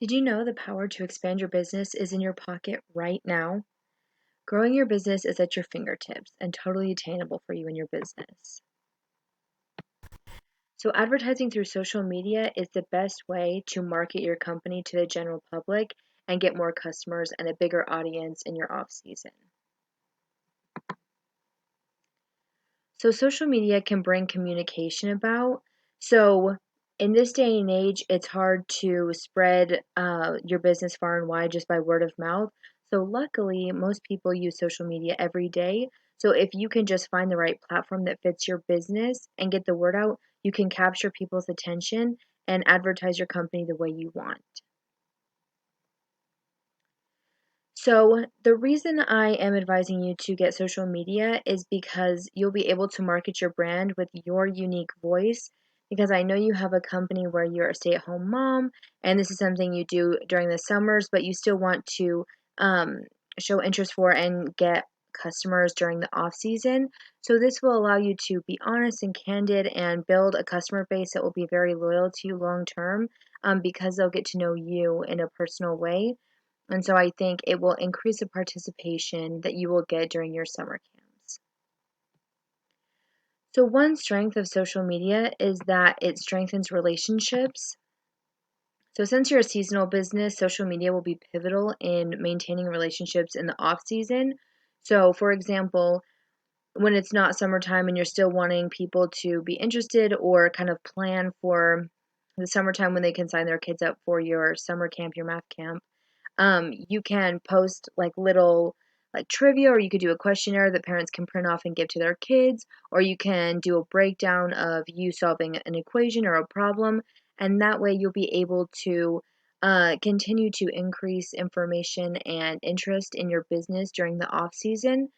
Did you know the power to expand your business is in your pocket right now? Growing your business is at your fingertips and totally attainable for you and your business. So, advertising through social media is the best way to market your company to the general public and get more customers and a bigger audience in your off season. So, social media can bring communication about. So, in this day and age, it's hard to spread your business far and wide just by word of mouth. So, luckily, most people use social media every day. So, if you can just find the right platform that fits your business and get the word out, you can capture people's attention and advertise your company the way you want. So, the reason I am advising you to get social media is because you'll be able to market your brand with your unique voice. Because I know you have a company where you're a stay at home mom, and this is something you do during the summers, but you still want to um, show interest for and get customers during the off season. So, this will allow you to be honest and candid and build a customer base that will be very loyal to you long term because they'll get to know you in a personal way. And so I think it will increase the participation that you will get during your summer camps. So, one strength of social media is that it strengthens relationships. So, since you're a seasonal business, social media will be pivotal in maintaining relationships in the off season. So, for example, when it's not summertime and you're still wanting people to be interested or kind of plan for the summertime when they can sign their kids up for your summer camp, your math camp, you can post like little like trivia, or you could do a questionnaire that parents can print off and give to their kids, or you can do a breakdown of you solving an equation or a problem, and that way you'll be able to continue to increase information and interest in your business during the off season.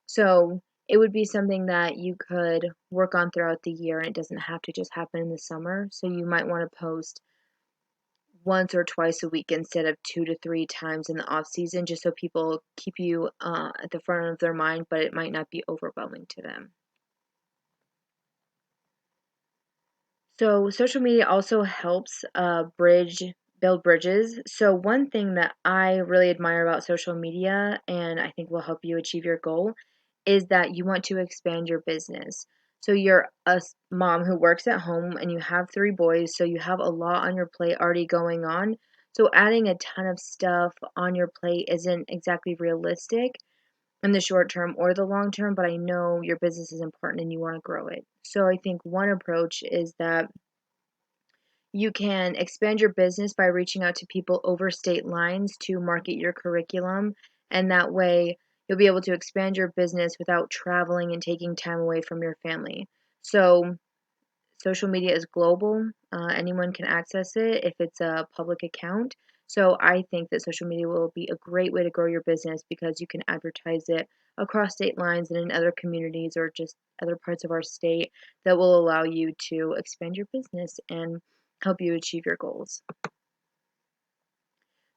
So it would be something that you could work on throughout the year, and it doesn't have to just happen in the summer. So you might want to post once or twice a week instead of 2 to 3 times in the off season, just so people keep you at the front of their mind, but it might not be overwhelming to them. So social media also helps build bridges. So one thing that I really admire about social media, and I think will help you achieve your goal, is that you want to expand your business. So you're mom who works at home and you have 3 boys, so you have a lot on your plate already going on. So adding a ton of stuff on your plate isn't exactly realistic in the short term or the long term, but I know your business is important and you want to grow it. So I think one approach is that you can expand your business by reaching out to people over state lines to market your curriculum, and that way you'll be able to expand your business without traveling and taking time away from your family. So, social media is global. Anyone can access it if it's a public account. So, I think that social media will be a great way to grow your business because you can advertise it across state lines and in other communities or just other parts of our state that will allow you to expand your business and help you achieve your goals.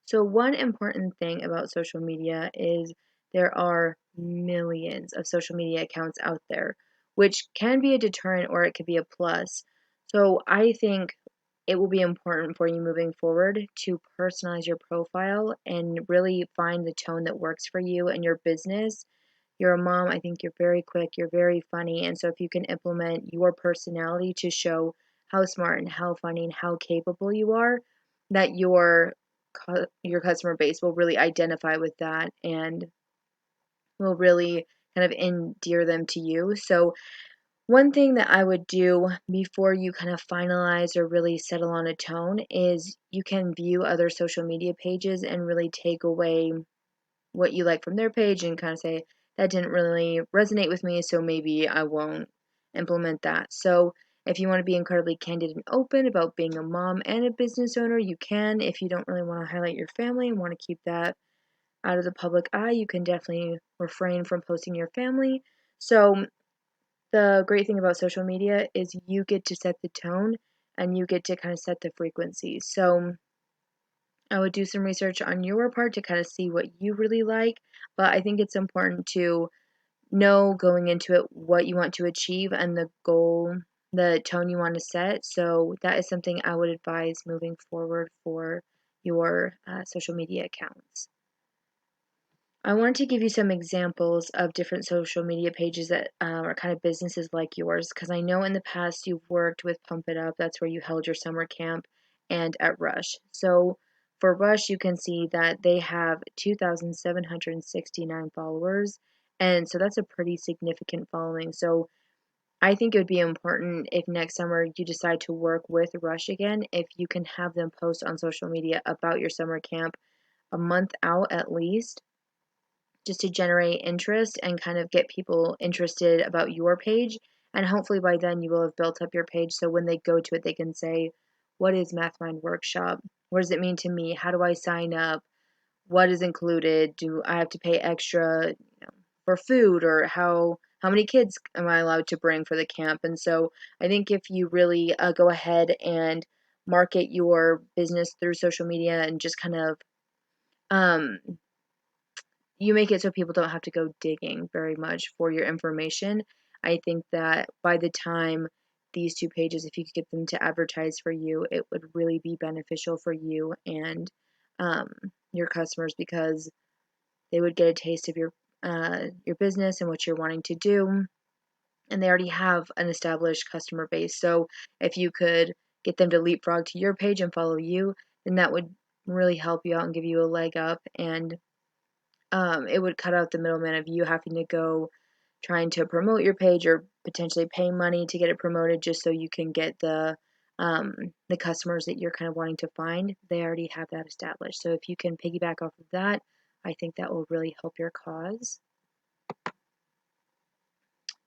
So, one important thing about social media is there are millions of social media accounts out there, which can be a deterrent or it could be a plus. So, I think it will be important for you moving forward to personalize your profile and really find the tone that works for you and your business. You're a mom, I think you're very quick, you're very funny, and so if you can implement your personality to show how smart and how funny and how capable you are, that your customer base will really identify with that and will really kind of endear them to you. So one thing that I would do before you kind of finalize or really settle on a tone is you can view other social media pages and really take away what you like from their page and kind of say, that didn't really resonate with me, so maybe I won't implement that. So, if you want to be incredibly candid and open about being a mom and a business owner, you can. If you don't really want to highlight your family and want to keep that out of the public eye, you can definitely refrain from posting your family. So, the great thing about social media is you get to set the tone and you get to kind of set the frequency. So, I would do some research on your part to kind of see what you really like, but I think it's important to know going into it what you want to achieve and the goal, the tone you want to set. So that is something I would advise moving forward for your social media accounts. I wanted to give you some examples of different social media pages that are kind of businesses like yours, because I know in the past you've worked with Pump It Up, that's where you held your summer camp, and at Rush. So for Rush, you can see that they have 2,769 followers, and so that's a pretty significant following. So I think it would be important if next summer you decide to work with Rush again, if you can have them post on social media about your summer camp a month out at least, just to generate interest and kind of get people interested about your page. And hopefully by then you will have built up your page so when they go to it, they can say, what is MathMind Workshop? What does it mean to me? How do I sign up? What is included? Do I have to pay extra, for food, or how many kids am I allowed to bring for the camp? And so I think if you really go ahead and market your business through social media and just kind of um, you make it so people don't have to go digging very much for your information. I think that by the time these two pages, if you could get them to advertise for you, it would really be beneficial for you and um, your customers, because they would get a taste of your business and what you're wanting to do, and they already have an established customer base. So if you could get them to leapfrog to your page and follow you, then that would really help you out and give you a leg up, and it would cut out the middleman of you having to go trying to promote your page or potentially pay money to get it promoted just so you can get the customers that you're kind of wanting to find. They already have that established. So if you can piggyback off of that, I think that will really help your cause.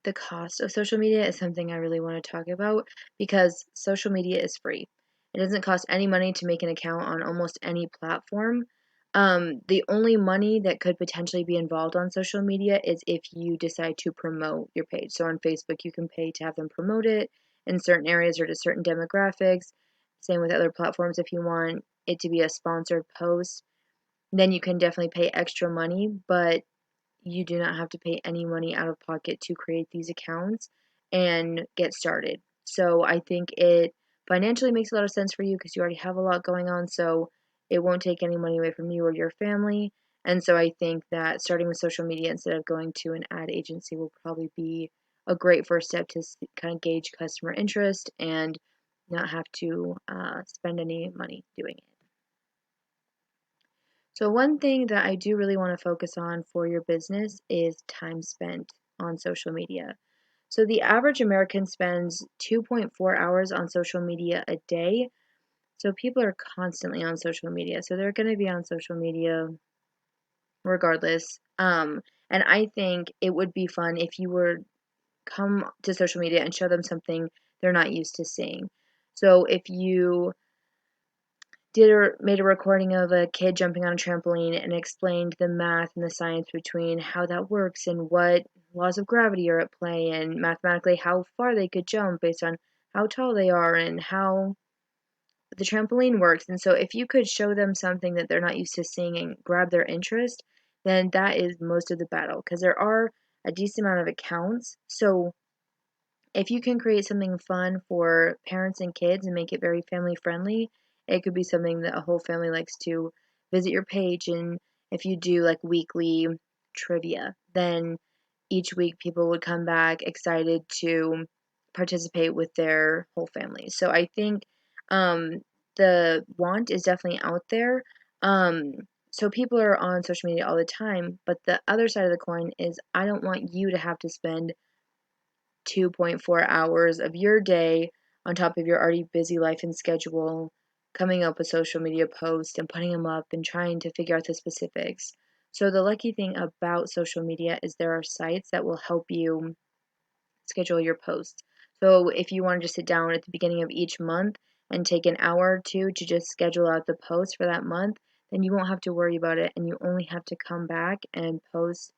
The cost of social media is something I really want to talk about because social media is free. It doesn't cost any money to make an account on almost any platform. The only money that could potentially be involved on social media is if you decide to promote your page. So on Facebook, you can pay to have them promote it in certain areas or to certain demographics. Same with other platforms. If you want it to be a sponsored post, then you can definitely pay extra money, but you do not have to pay any money out of pocket to create these accounts and get started. So I think it financially makes a lot of sense for you because you already have a lot going on. So it won't take any money away from you or your family. And so I think that starting with social media instead of going to an ad agency will probably be a great first step to kind of gauge customer interest and not have to spend any money doing it. So, one thing that I do really want to focus on for your business is time spent on social media. So, the average American spends 2.4 hours on social media a day. So, people are constantly on social media. So, they're going to be on social media regardless. And I think it would be fun if you were come to social media and show them something they're not used to seeing. So, if you made a recording of a kid jumping on a trampoline and explained the math and the science between how that works and what laws of gravity are at play and mathematically how far they could jump based on how tall they are and how the trampoline works. And so if you could show them something that they're not used to seeing and grab their interest, then that is most of the battle because there are a decent amount of accounts. So if you can create something fun for parents and kids and make it very family friendly, it could be something that a whole family likes to visit your page. And if you do like weekly trivia, then each week people would come back excited to participate with their whole family. So I think um, the want is definitely out there. Um, so people are on social media all the time, but the other side of the coin is I don't want you to have to spend 2.4 hours of your day on top of your already busy life and schedule, coming up with social media posts and putting them up and trying to figure out the specifics. So, the lucky thing about social media is there are sites that will help you schedule your posts. So, if you want to just sit down at the beginning of each month and take an hour or two to just schedule out the post for that month, then you won't have to worry about it and you only have to come back and post,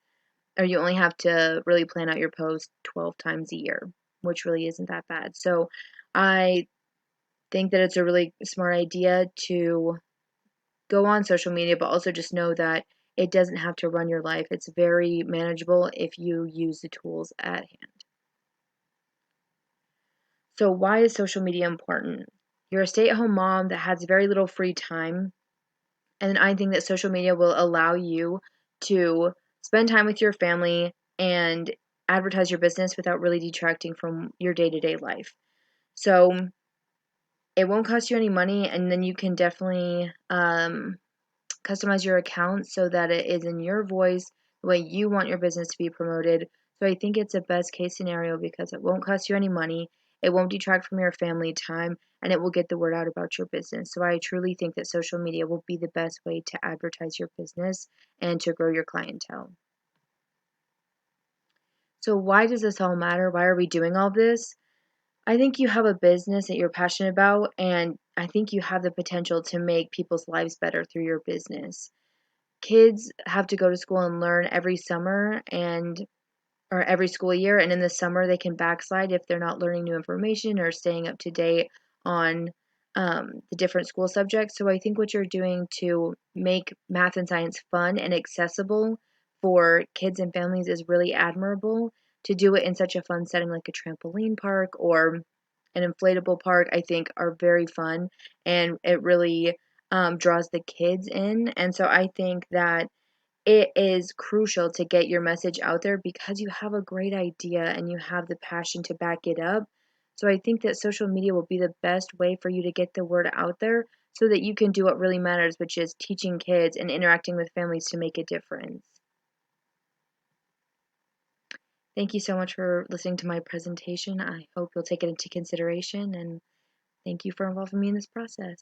or you only have to really plan out your post 12 times a year, which really isn't that bad. So I think that it's a really smart idea to go on social media, but also just know that it doesn't have to run your life. It's very manageable if you use the tools at hand. So, why is social media important? You're a stay at home mom that has very little free time. And I think that social media will allow you to spend time with your family and advertise your business without really detracting from your day-to-day life. So it won't cost you any money, and then you can definitely customize your account so that it is in your voice, the way you want your business to be promoted. So I think it's a best case scenario because it won't cost you any money, it won't detract from your family time, and it will get the word out about your business. So I truly think that social media will be the best way to advertise your business and to grow your clientele. So why does this all matter? Why are we doing all this? I think you have a business that you're passionate about, and I think you have the potential to make people's lives better through your business. Kids have to go to school and learn every summer and or every school year, and in the summer they can backslide if they're not learning new information or staying up to date on the different school subjects. So I think what you're doing to make math and science fun and accessible for kids and families is really admirable. To do it in such a fun setting like a trampoline park or an inflatable park, I think are very fun, and it really draws the kids in. And so I think that it is crucial to get your message out there because you have a great idea and you have the passion to back it up. So I think that social media will be the best way for you to get the word out there so that you can do what really matters, which is teaching kids and interacting with families to make a difference. Thank you so much for listening to my presentation. I hope you'll take it into consideration, and thank you for involving me in this process.